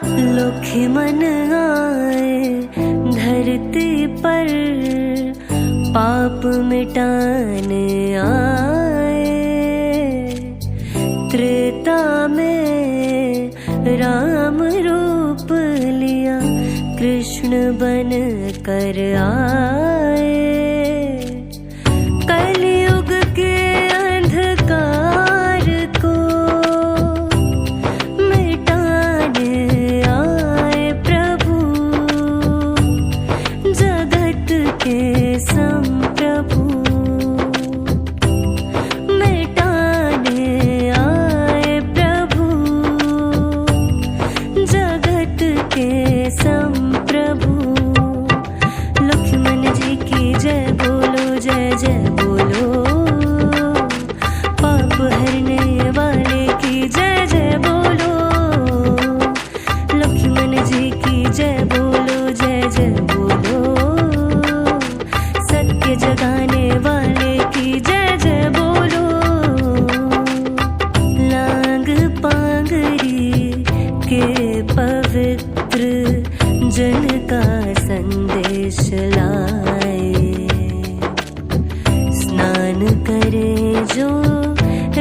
लक्ष्मण आए धरती पर पाप मिटाने आए। त्रेता में राम रूप लिया कृष्ण बन कर आए। कलयुग के अंधकार को मिटाने आए प्रभु, जगत के संप्रभु। मिटाने आए प्रभु, जगत के संप्रभु। लक्ष्मण जी की जय बोलो, जय जय बोलो। पाप हरने वाले की जय जय बोलो। लक्ष्मण जी की जय बोलो, जय जय बोलो। सत्य जगाने वाले की जय जय बोलो। लांग पांगरी के पवित्र जन का संदेश लाए। स्नान करे जो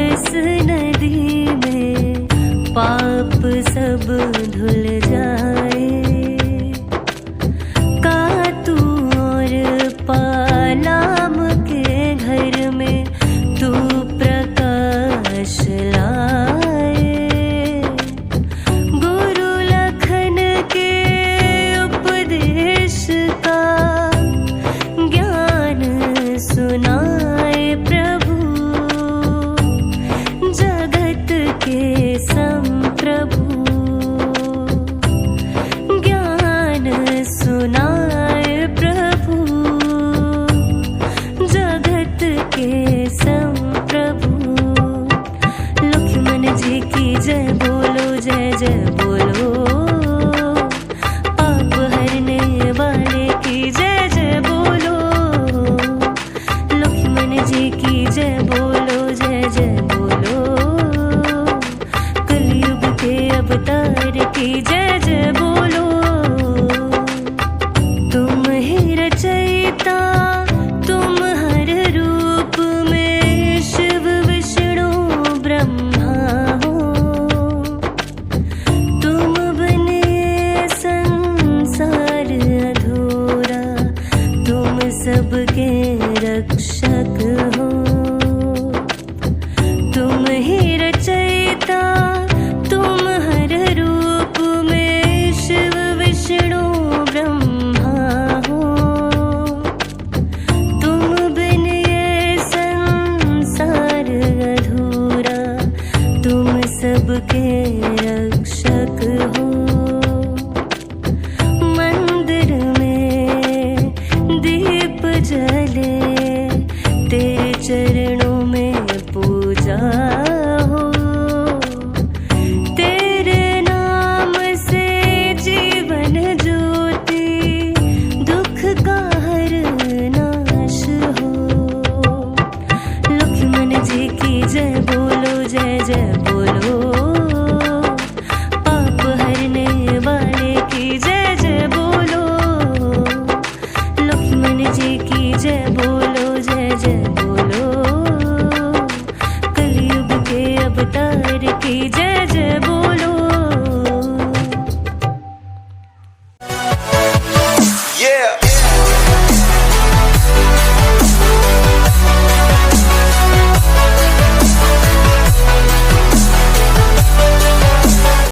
इस नदी में, पाप सब धुल जाए। कातू और पालाम के घर में तू प्रकाश लाए। गुरु लखन के उपदेश का ज्ञान सुनाए प्रभु, जगत के संप्रभु। ज्ञान सुनाए प्रभु, जगत के संप्रभु। लक्ष्मण जी की जय बोलो, जय जय बोलो। पाप हरने वाले की जय जय बोलो। लक्ष्मण जी की जय बोलो, जय जय बोलो। कलयुग के अवतार की जय जय बोलो। तुम ही रचयिता, तुम हर रूप में शिव विष्णु ब्रह्मा हो। तुम बने संसार अधूरा, तुम सबके रक्षक हो। तुम ही रचयिता, तुम हर रूप में शिव विष्णु ब्रह्मा हो। तुम बिन ये संसार अधूरा, तुम सबके रक्षक हो। मंदिर में दीप जले, तेरे चरणों में पूजा हो। तेरे नाम से जीवन ज्योति, दुख का हर नाश हो। लक्ष्मण जी की जय बोलो, जय जय बोलो।